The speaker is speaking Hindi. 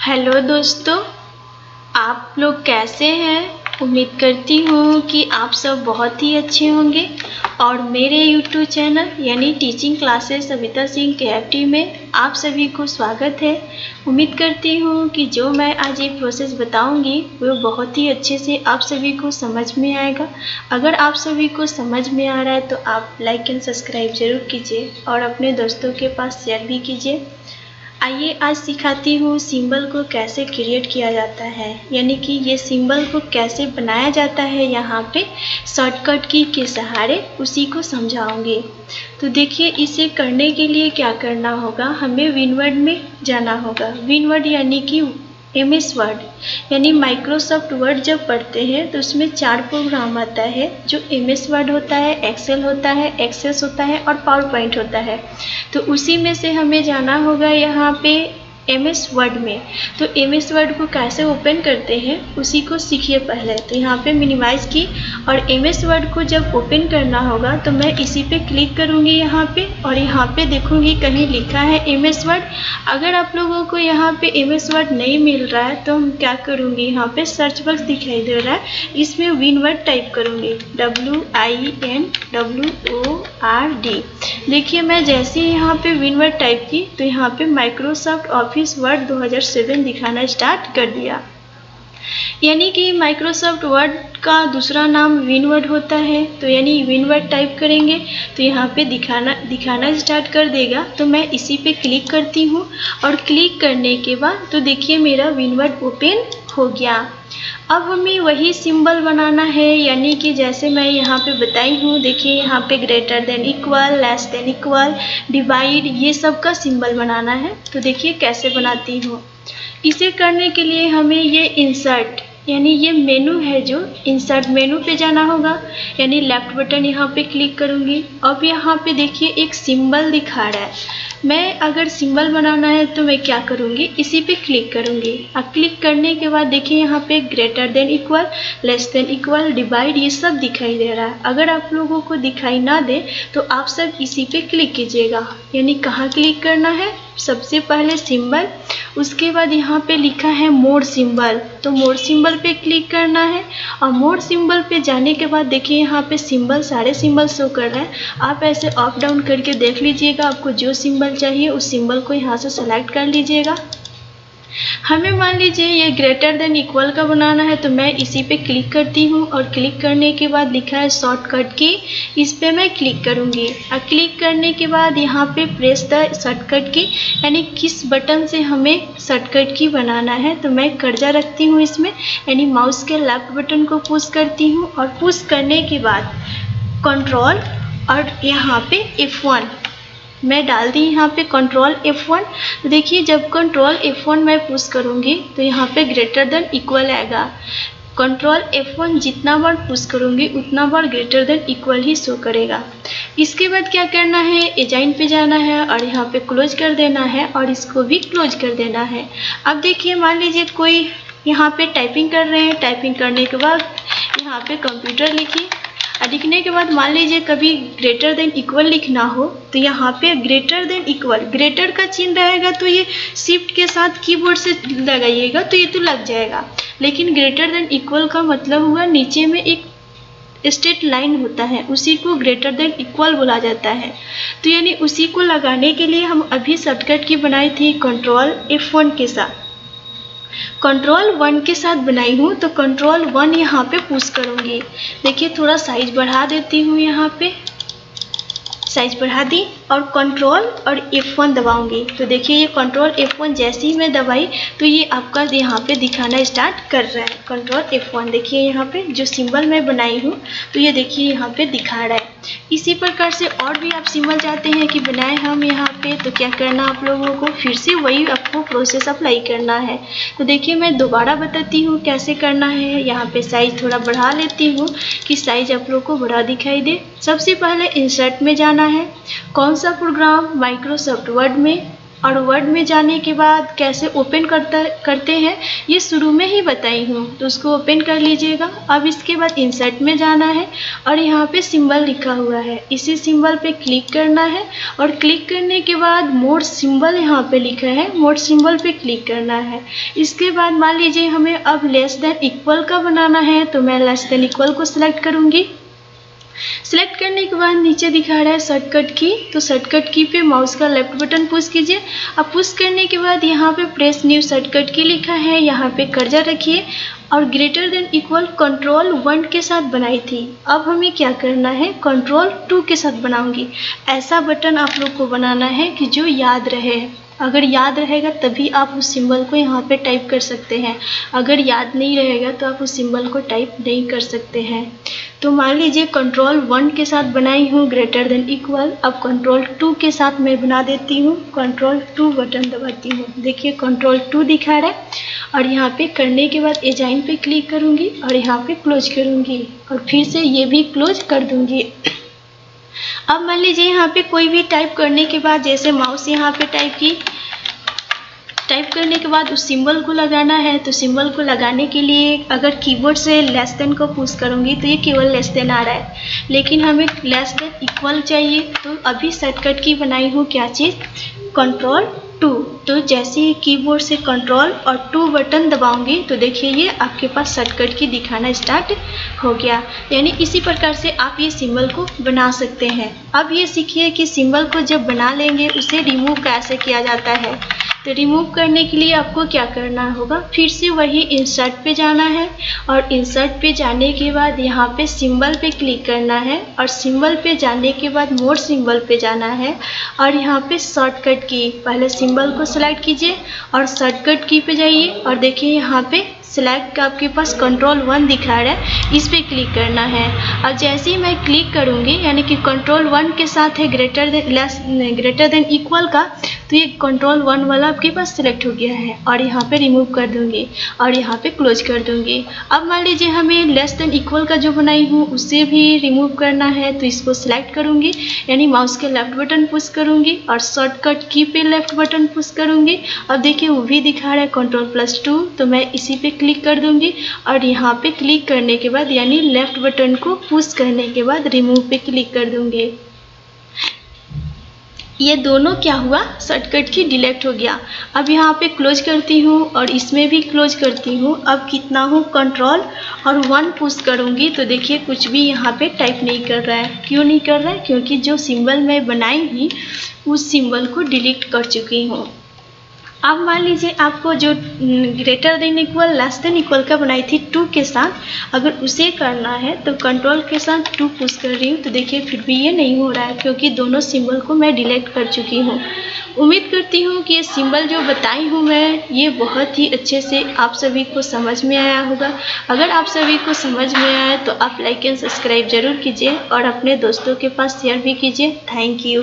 हेलो दोस्तों, आप लोग कैसे हैं? उम्मीद करती हूँ कि आप सब बहुत ही अच्छे होंगे और मेरे यूट्यूब चैनल यानी teaching classes Savita Singh KFT में आप सभी को स्वागत है। उम्मीद करती हूँ कि जो मैं आज ये प्रोसेस बताऊँगी वो बहुत ही अच्छे से आप सभी को समझ में आएगा। अगर आप सभी को समझ में आ रहा है तो आप लाइक एंड सब्सक्राइब ज़रूर कीजिए और अपने दोस्तों के पास शेयर भी कीजिए। आइए आज सिखाती हूँ सिंबल को कैसे क्रिएट किया जाता है, यानी कि ये सिंबल को कैसे बनाया जाता है। यहाँ पे शॉर्टकट की के सहारे उसी को समझाऊंगी। तो देखिए, इसे करने के लिए क्या करना होगा, हमें विनवर्ड में जाना होगा। विनवर्ड यानी कि MS वर्ड यानी माइक्रोसॉफ्ट वर्ड जब पढ़ते हैं तो उसमें 4 प्रोग्राम आता है, जो MS वर्ड होता है, एक्सेल होता है, एक्सेस होता है और पावर पॉइंट होता है। तो उसी में से हमें जाना होगा यहाँ पे MS वर्ड में। तो MS वर्ड को कैसे ओपन करते हैं उसी को सीखिए पहले। तो यहाँ पे मिनिमाइज की और MS वर्ड को जब ओपन करना होगा तो मैं इसी पे क्लिक करूँगी यहाँ पे, और यहाँ पे देखूँगी कहीं लिखा है MS वर्ड। अगर आप लोगों को यहाँ पे MS वर्ड नहीं मिल रहा है तो हम क्या करूँगी, यहाँ पे सर्च बॉक्स दिखाई दे रहा है, इसमें विनवर्ड टाइप करूँगी, WINWORD। देखिए, मैं जैसे ही यहाँ पे विनवर्ड टाइप की तो यहाँ पे माइक्रोसॉफ्ट ऑफिस वर्ड 2007 दिखाना स्टार्ट कर दिया। यानी कि माइक्रोसॉफ्ट वर्ड का दूसरा नाम विनवर्ड होता है। तो यानी विनवर्ड टाइप करेंगे तो यहाँ पे दिखाना स्टार्ट कर देगा। तो मैं इसी पे क्लिक करती हूँ और क्लिक करने के बाद तो देखिए मेरा विनवर्ड ओपन हो गया। अब हमें वही सिंबल बनाना है, यानी कि जैसे मैं यहाँ पे बताई हूँ। देखिए यहाँ पे greater than equal, less than equal, divide, ये सब का सिंबल बनाना है। तो देखिए कैसे बनाती हूँ। इसे करने के लिए हमें ये इंसर्ट यानी ये मेनू है, जो इंसर्ट मेनू पे जाना होगा, यानी लेफ्ट बटन यहाँ पे क्लिक करूँगी। अब यहाँ पे देखिए एक सिंबल दिखा रहा है। मैं अगर सिंबल बनाना है तो मैं क्या करूँगी, इसी पे क्लिक करूँगी। अब क्लिक करने के बाद देखिए यहाँ पे greater than equal, less than equal, divide, ये सब दिखाई दे रहा है। अगर आप लोगों को दिखाई ना दे तो आप सब इसी पे क्लिक कीजिएगा। यानी कहाँ क्लिक करना है, सबसे पहले सिंबल, उसके बाद यहाँ पे लिखा है मोर सिंबल, तो मोर सिंबल पे क्लिक करना है। और मोर सिंबल पे जाने के बाद देखिए यहाँ पे सिंबल, सारे सिंबल शो कर रहा है। आप ऐसे अप डाउन करके देख लीजिएगा, आपको जो सिंबल चाहिए उस सिंबल को यहाँ से सेलेक्ट कर लीजिएगा। हमें मान लीजिए ये ग्रेटर देन इक्वल का बनाना है, तो मैं इसी पे क्लिक करती हूँ और क्लिक करने के बाद लिखा है शॉर्टकट की, इस पे मैं क्लिक करूँगी। और क्लिक करने के बाद यहाँ पे प्रेस द शॉर्टकट की, यानी किस बटन से हमें शॉर्टकट की बनाना है। तो मैं कर्सर रखती हूँ इसमें, यानी माउस के लेफ्ट बटन को पुश करती हूँ और पुश करने के बाद कंट्रोल और यहाँ पे F1 मैं डाल दी, यहाँ पे कंट्रोल F1। तो देखिए जब कंट्रोल F1 मैं पुश करूँगी तो यहाँ पे ग्रेटर देन इक्वल आएगा। कंट्रोल F1 जितना बार पुश करूँगी उतना बार ग्रेटर देन इक्वल ही शो करेगा। इसके बाद क्या करना है, एजाइन पे जाना है और यहाँ पे क्लोज कर देना है और इसको भी क्लोज कर देना है। अब देखिए मान लीजिए कोई यहाँ पे टाइपिंग कर रहे हैं, टाइपिंग करने के बाद यहाँ पे कंप्यूटर लिखिए। लिखने के बाद मान लीजिए कभी ग्रेटर देन इक्वल लिखना हो तो यहाँ पे ग्रेटर देन इक्वल, ग्रेटर का चिन्ह रहेगा तो ये शिफ्ट के साथ कीबोर्ड से लगाइएगा तो ये तो लग जाएगा। लेकिन ग्रेटर देन इक्वल का मतलब हुआ नीचे में एक स्ट्रेट लाइन होता है, उसी को ग्रेटर देन इक्वल बोला जाता है। तो यानी उसी को लगाने के लिए हम अभी शॉर्टकट की बनाई थी कंट्रोल F1 के साथ, कंट्रोल 1 के साथ बनाई हूँ। तो कंट्रोल 1 यहाँ पे पुश करूँगी। देखिए थोड़ा साइज बढ़ा देती हूँ, यहाँ पे साइज बढ़ा दी और कंट्रोल और F1 दबाऊंगी। तो देखिए ये कंट्रोल F1 जैसे ही मैं दबाई तो ये आपका यहाँ पे दिखाना स्टार्ट कर रहा है। कंट्रोल F1 देखिए यहाँ पे जो सिंबल मैं बनाई हूँ तो ये देखिए यहाँ पे दिखा रहा है। इसी प्रकार से और भी आप सिंबल चाहते हैं कि बनाए हम यहाँ पे, तो क्या करना आप लोगों को, फिर से वही आपको प्रोसेस अप्लाई करना है। तो देखिए मैं दोबारा बताती हूँ कैसे करना है। यहाँ पे साइज थोड़ा बढ़ा लेती हूँ कि साइज आप लोगों को बड़ा दिखाई दे। सबसे पहले इंसर्ट में जाना है, कौन सा प्रोग्राम, माइक्रोसॉफ्ट वर्ड में, और वर्ड में जाने के बाद कैसे ओपन करते हैं ये शुरू में ही बताई हूँ, तो उसको ओपन कर लीजिएगा। अब इसके बाद इंसर्ट में जाना है और यहाँ पे सिंबल लिखा हुआ है, इसी सिंबल पे क्लिक करना है और क्लिक करने के बाद मोर सिंबल यहाँ पे लिखा है, मोर सिंबल पे क्लिक करना है। इसके बाद मान लीजिए हमें अब लेस देन इक्वल का बनाना है, तो मैं लेस देन इक्वल को सिलेक्ट करूँगी। सिलेक्ट करने के बाद नीचे दिखा रहा है शॉर्टकट की, तो शॉर्टकट की पे माउस का लेफ्ट बटन पुश कीजिए। अब पुश करने के बाद यहाँ पे प्रेस न्यू शॉर्टकट की लिखा है, यहाँ पे कर्सर रखिए और ग्रेटर देन इक्वल कंट्रोल 1 के साथ बनाई थी। अब हमें क्या करना है, कंट्रोल 2 के साथ बनाऊंगी। ऐसा बटन आप लोग को बनाना है कि जो याद रहे, अगर याद रहेगा तभी आप उस सिंबल को यहाँ पे टाइप कर सकते हैं, अगर याद नहीं रहेगा तो आप उस सिंबल को टाइप नहीं कर सकते हैं। तो मान लीजिए कंट्रोल 1 के साथ बनाई हूँ ग्रेटर देन इक्वल, अब कंट्रोल 2 के साथ मैं बना देती हूँ, कंट्रोल 2 बटन दबाती हूँ। देखिए कंट्रोल 2 दिखा रहा है और यहाँ पे करने के बाद एजाइन पे क्लिक करूँगी और यहाँ पे क्लोज करूँगी और फिर से ये भी क्लोज कर दूँगी। अब मान लीजिए यहाँ पे कोई भी टाइप करने के बाद, जैसे माउस यहाँ पे टाइप करने के बाद उस सिंबल को लगाना है, तो सिंबल को लगाने के लिए अगर कीबोर्ड से लेस देन को पुश करूँगी तो ये केवल लेस देन आ रहा है, लेकिन हमें लेस देन इक्वल चाहिए। तो अभी शॉर्टकट की बनाई हूँ क्या चीज़, कंट्रोल 2। तो जैसे ही कीबोर्ड से कंट्रोल और 2 बटन दबाऊंगी तो देखिए ये आपके पास शॉर्टकट की दिखाना स्टार्ट हो गया। यानी इसी प्रकार से आप ये सिंबल को बना सकते हैं। अब ये सीखिए कि सिंबल को जब बना लेंगे उसे रिमूव कैसे किया जाता है। तो रिमूव करने के लिए आपको क्या करना होगा, फिर से वही इंसर्ट पे जाना है और इंसर्ट पे जाने के बाद यहाँ पे सिंबल पे क्लिक करना है और सिंबल पे जाने के बाद मोर सिंबल पे जाना है और यहाँ पे शॉर्टकट की, पहले सिंबल को सेलेक्ट कीजिए और शॉर्टकट की पे जाइए और देखिए यहाँ पे सिलेक्ट का आपके पास कंट्रोल 1 दिखा रहा है, इस पे क्लिक करना है। अब जैसे ही मैं क्लिक करूँगी यानी कि कंट्रोल 1 के साथ है ग्रेटर देन इक्वल का, तो ये कंट्रोल 1 वाला आपके पास सिलेक्ट हो गया है और यहाँ पे रिमूव कर दूँगी और यहाँ पे क्लोज कर दूँगी। अब मान लीजिए हमें लेस देन इक्वल का जो बनाई हूँ उससे भी रिमूव करना है, तो इसको सिलेक्ट करूँगी यानी माउस के लेफ्ट बटन पुश करूँगी और शॉर्टकट की पे लेफ्ट बटन पुश करूँगी। अब देखिए वो भी दिखा रहा है कंट्रोल+2, तो मैं इसी पे क्लिक कर दूँगी और यहाँ पे क्लिक करने के बाद यानी लेफ्ट बटन को पुश करने के बाद रिमूव पे क्लिक कर दूँगी। ये दोनों क्या हुआ, शॉर्टकट की डिलीट हो गया। अब यहाँ पे क्लोज करती हूँ और इसमें भी क्लोज करती हूँ। अब कितना हूँ, कंट्रोल और 1 पुश करूँगी तो देखिए कुछ भी यहाँ पे टाइप नहीं कर रहा है। क्यों नहीं कर रहा है, क्योंकि जो सिंबल मैं बनाई थी उस सिंबल को डिलीट कर चुकी हूँ। अब मान लीजिए आपको जो greater than equal less than equal का बनाई थी 2 के साथ, अगर उसे करना है तो कंट्रोल के साथ 2 पुश कर रही हूँ तो देखिए फिर भी ये नहीं हो रहा है, क्योंकि दोनों सिंबल को मैं डिलीट कर चुकी हूँ। उम्मीद करती हूँ कि ये सिंबल जो बताई हूँ मैं, ये बहुत ही अच्छे से आप सभी को समझ में आया होगा। अगर आप सभी को समझ में आया तो आप लाइक एंड सब्सक्राइब ज़रूर कीजिए और अपने दोस्तों के पास शेयर भी कीजिए। Thank you.